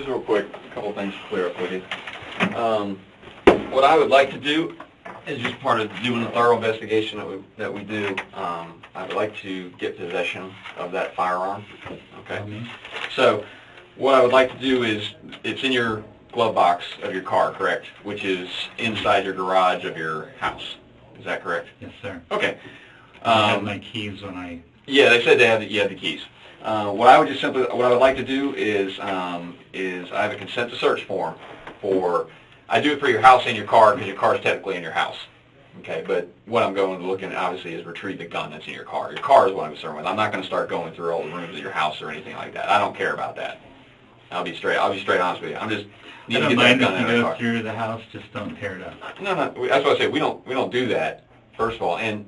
just real quick, a couple things to clear up with you. What I would like to do is just part of doing the thorough investigation that we do. I would like to get possession of that firearm. Okay. So what I would like to do is, it's in your glove box of your car, correct? Which is inside your garage of your house. Is that correct? Yes, sir. Okay. I had my keys when I... Yeah, they said you had the keys. What I would like to do is I have a consent to search form for. I do it for your house and your car because your car is technically in your house. Okay, but what I'm going to look at obviously is retrieve the gun that's in your car. Your car is what I'm concerned with. I'm not going to start going through all the rooms of your house or anything like that. I don't care about that. I'll be straight honest with you. I'm just need to get that gun out of the car. Go through the house, just don't tear it up. No, that's what I say. We don't do that. First of all, and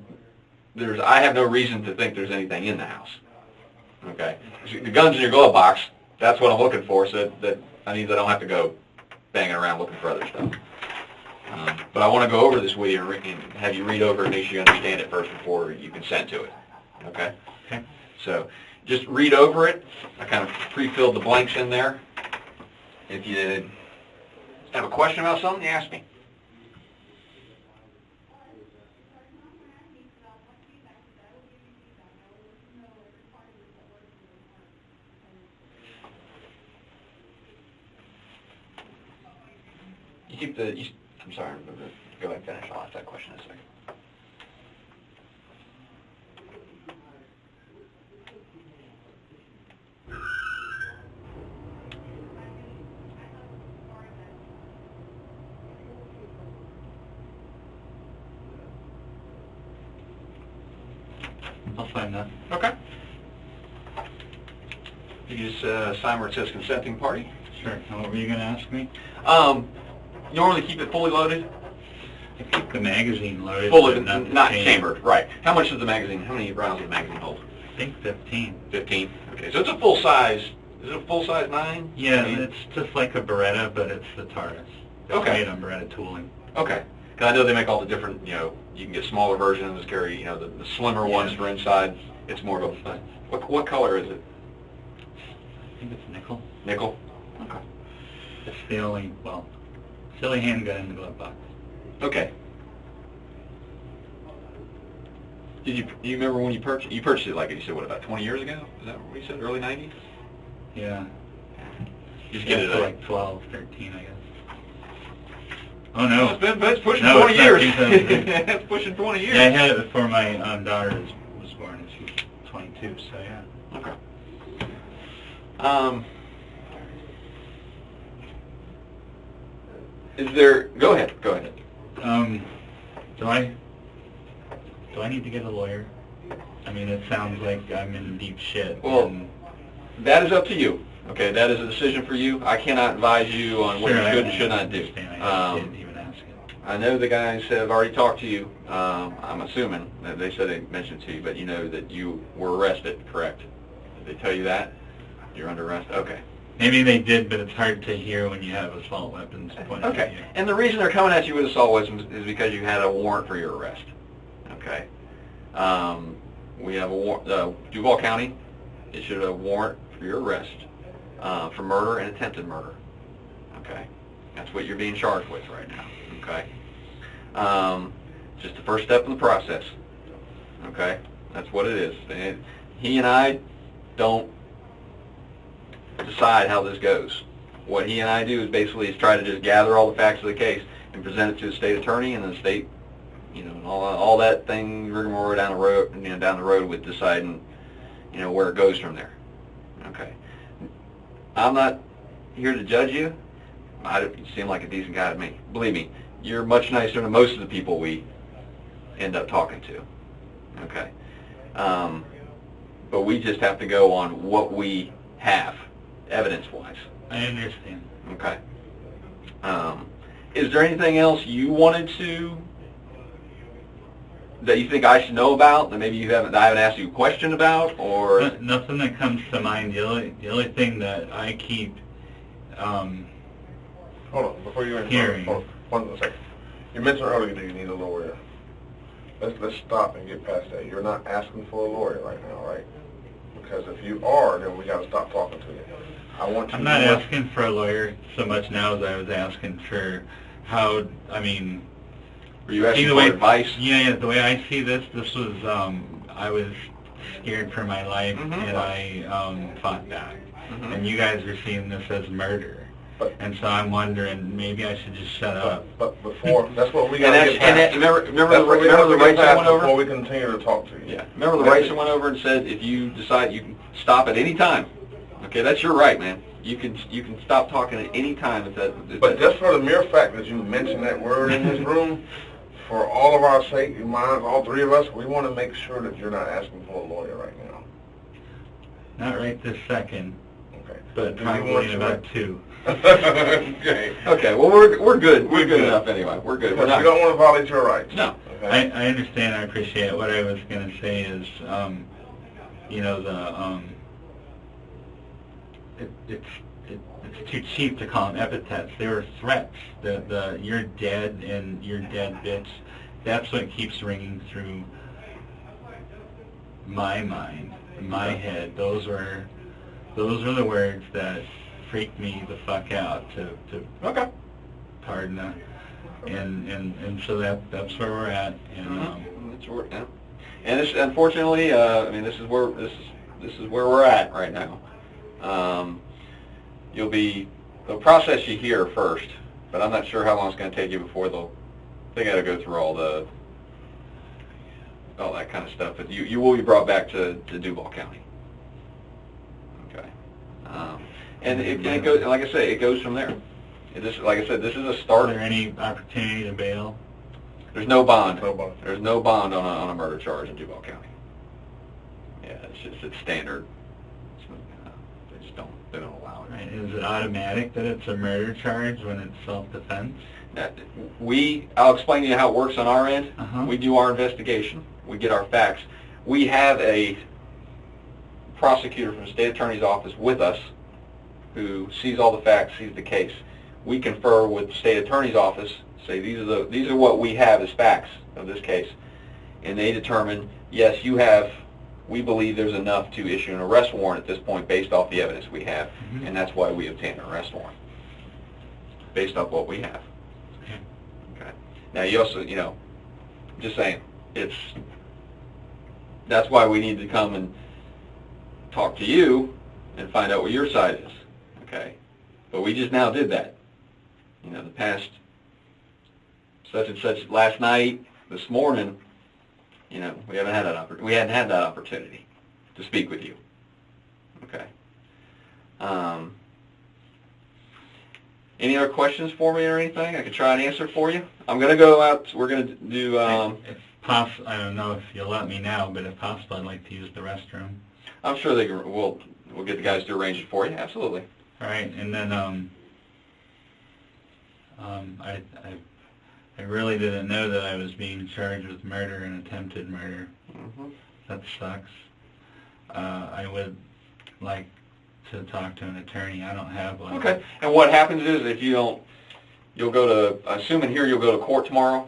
I have no reason to think there's anything in the house. Okay, the gun's in your glove box. That's what I'm looking for. So that I don't have to go banging around looking for other stuff. But I want to go over this with you and have you read over it, make sure you understand it first before you consent to it. Okay? Okay. So just read over it. I kind of pre-filled the blanks in there. If you have a question about something, you ask me. I'm sorry, go ahead and finish. I'll ask that question in a second. I'll sign that. Okay. You just sign where it says consenting party. Sure. Now, what were you going to ask me? Normally keep it fully loaded? I keep the magazine loaded, Fully, but not chambered, right. How much does the magazine, how many rounds does the magazine hold? I think 15. 15? Okay, so it's a full size, is it a full size 9? Yeah, it's just like a Beretta, but it's the TARDIS. It's made on Beretta tooling. Okay. Because I know they make all the different, you can get smaller versions, carry, the slimmer ones for inside. It's more of a, what color is it? I think it's nickel. Nickel? Okay. It's the only handgun in the glove box. Okay. Do you remember when you purchased it, like you said, what, about 20 years ago? Is that what you said, early 90s? Yeah. Just get it like 12, 13, I guess. Oh, no. It's pushing 20 years. It's pushing 20 years. Yeah, I had it before my daughter was born, and she was 22, so yeah. Okay. Go ahead. Do I need to get a lawyer? I mean, it sounds like I'm in deep shit. Well, that is up to you. Okay, that is a decision for you. I cannot advise you on what you should and should not do. I didn't even ask it. I know the guys have already talked to you. I'm assuming that they said they mentioned to you, but you know that you were arrested, correct? Did they tell you that? You're under arrest? Okay. Maybe they did, but it's hard to hear when you have assault weapons pointed at you. And the reason they're coming at you with assault weapons is because you had a warrant for your arrest. Okay. We have a warrant. Duval County issued a warrant for your arrest for murder and attempted murder. Okay. That's what you're being charged with right now. Okay. Just the first step in the process. Okay. That's what it is. And he and I don't decide how this goes. What he and I do is basically try to just gather all the facts of the case and present it to the state attorney, and the state, and all that thing rigmarole down the road with deciding, where it goes from there. Okay. I'm not here to judge you. You seem like a decent guy to me. Believe me, you're much nicer than most of the people we end up talking to. Okay. But we just have to go on what we have, evidence-wise. I understand. Okay. Is there anything else you wanted that you think I should know about that maybe I haven't asked you a question about, or nothing that comes to mind. The only thing that I keep hold on, before you hearing. Hold on 1 second. You mentioned earlier that you need a lawyer. Let's stop and get past that. You're not asking for a lawyer right now, right? Because if you are, then we got to stop talking to you. I want you I'm to not do what- asking for a lawyer so much now as I was asking for how, I mean... Were you asking see for the way, advice? Yeah, the way I see this was, I was scared for my life, Mhm. and I fought back. Mhm. And you guys are seeing this as murder. But- And so I'm wondering, maybe I should just shut up. But before, that's what we And gotta that's, get past. remember That's what we the have to rights get I past went before over? we continue to talk to you. Yeah. Remember the rights I went over and said if you decide you can stop at any time. Okay, that's your right, man. You can stop talking at any time if that. But just for the mere fact that you mentioned that word in this room, for all of our sake, mine, all three of us, we want to make sure that you're not asking for a lawyer right now. Not right this second, Okay. but Do you probably want in to- about 2. Okay. Okay, well we're good. We're We're good good. enough anyway. We're good. We're Because not. you don't want to violate your rights. No. Okay. I understand, I appreciate it. What I was going to say is, you know, it's too cheap to call them epithets. They were threats. The you're dead and you're dead, bitch. That's what keeps ringing through my mind, my head. Those are the words that freaked me the fuck out. To Okay. pardon the, and so that's where we're at. And That's where, yeah. And this, unfortunately, I mean, this is where we're at right now. They'll process you here first, but I'm not sure how long it's going to take you before they got to go through all that kind of stuff. But you will be brought back to Duval County. Okay. And it goes, like I say, it goes from there. Like I said, this is a start. is there any opportunity to bail? There's no bond. No bond. There's no bond on a murder charge in Duval County. Yeah, it's standard. They don't allow it. Right. Is it automatic that it's a murder charge when it's self-defense? I'll explain to you how it works on our end. Uh-huh. We do our investigation. We get our facts. We have a prosecutor from the state attorney's office with us who sees all the facts, sees the case. We confer with the state attorney's office, say these are what we have as facts of this case, and they determine, yes, we believe there's enough to issue an arrest warrant at this point based off the evidence we have, and that's why we obtain an arrest warrant, based off what we have. Okay. Now you also, just saying, that's why we need to come and talk to you and find out what your side is, okay? But we just now did that. The past such and such last night, this morning, we hadn't had that opportunity to speak with you. Okay. Any other questions for me or anything I could try and answer for you? I'm going to go out. We're going to do. If possible, I don't know if you'll let me now, but if possible, I'd like to use the restroom. I'm sure we'll get the guys to arrange it for you. Absolutely. All right, and then I really didn't know that I was being charged with murder and attempted murder. Mm-hmm. That sucks. I would like to talk to an attorney. I don't have one. Okay. And what happens is if you don't, you'll go to, assuming here you'll go to court tomorrow,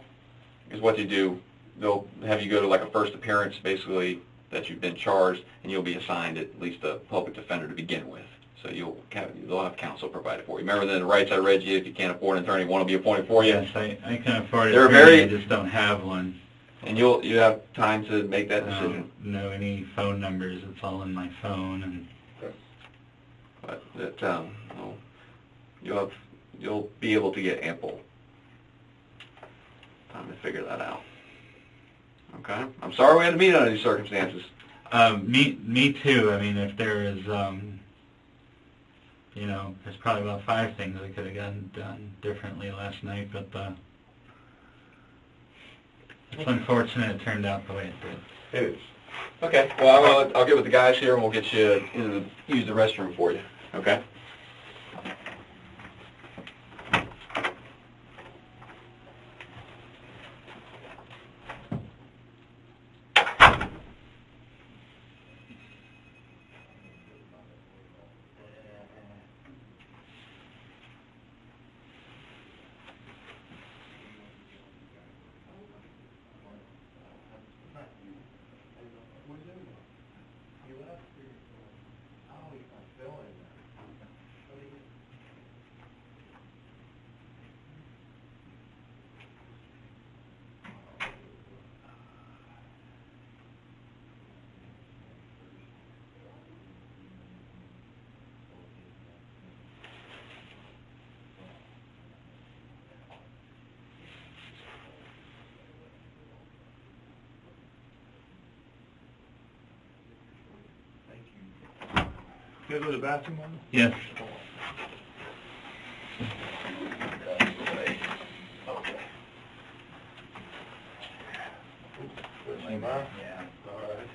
is what you do. They'll have you go to like a first appearance, basically, that you've been charged, and you'll be assigned at least a public defender to begin with. So they'll have counsel provided for you. Remember the rights I read you, if you can't afford an attorney, one will be appointed for you. Yes, I can afford an They're attorney, I just don't have one. And you have time to make that decision. Know any phone numbers, it's all in my phone. And But you'll be able to get ample time to figure that out. Okay? I'm sorry we had to meet under these circumstances. Me too. I mean, if there is, there's probably about 5 things I could have gotten done differently last night, but it's unfortunate it turned out the way it did. It is. Okay. Well, I'll get with the guys here, and we'll get you use the restroom for you. Okay? Go to the bathroom on Yes. Yeah. All right.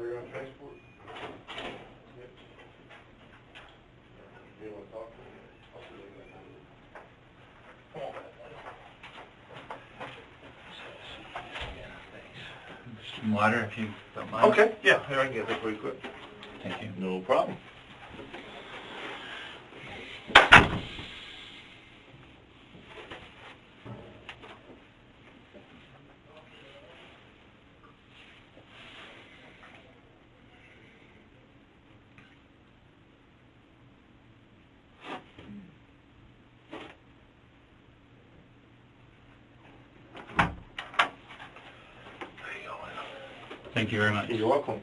They're gonna transport? Yep. You wanna talk to them? I'll see what they're gonna do. Come on, Some water, if you don't mind. Okay, yeah, here, I can get that pretty quick. Thank you. No problem. Thank you very much. You're welcome.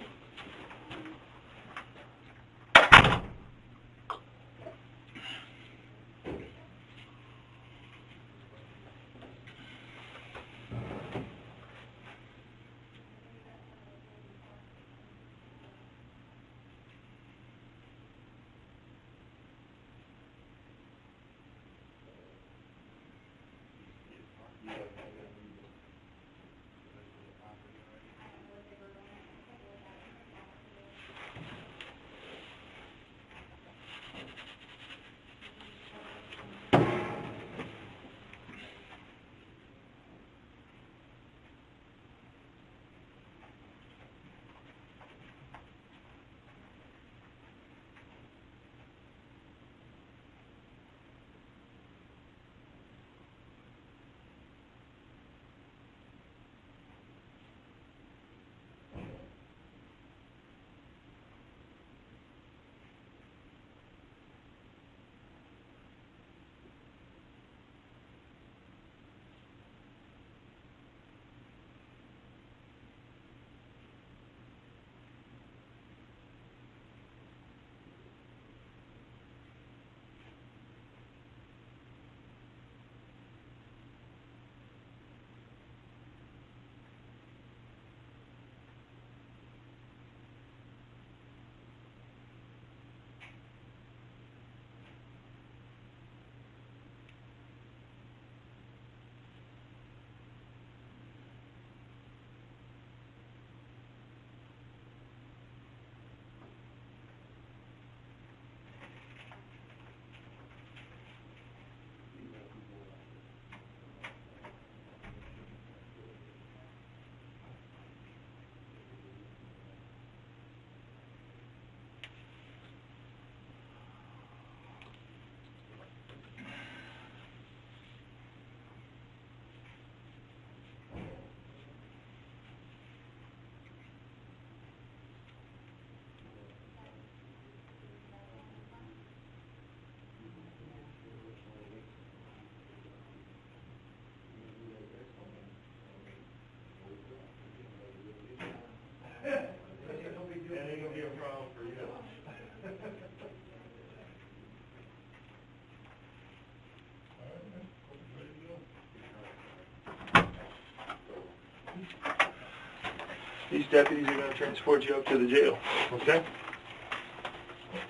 These deputies are going to transport you up to the jail, okay?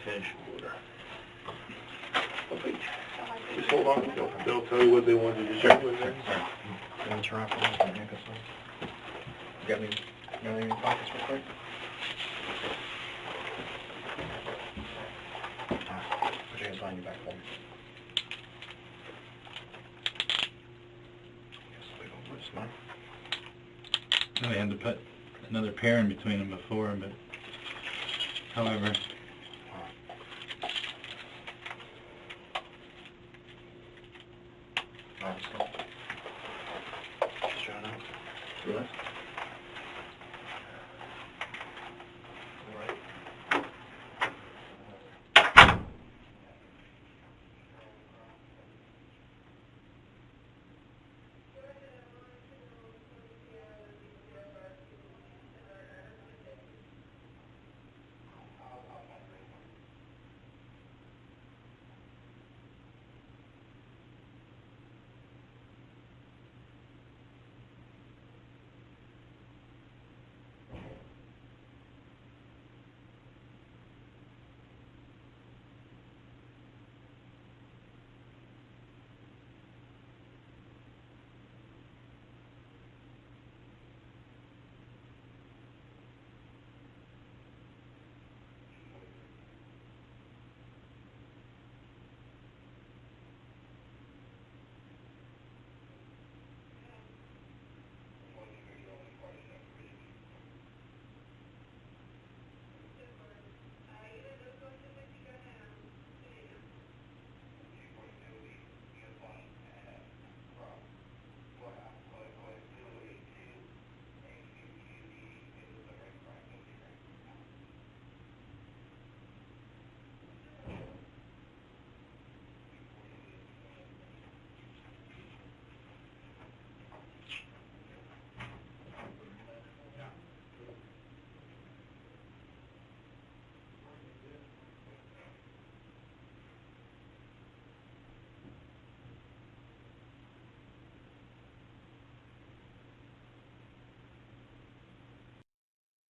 Detention order. Okay. Just hold on. They'll tell you what they want you to do with it. Got anything in your pockets real quick? Put your hands behind your back for me. They had to put another pair in between them before, but however. Just showing up.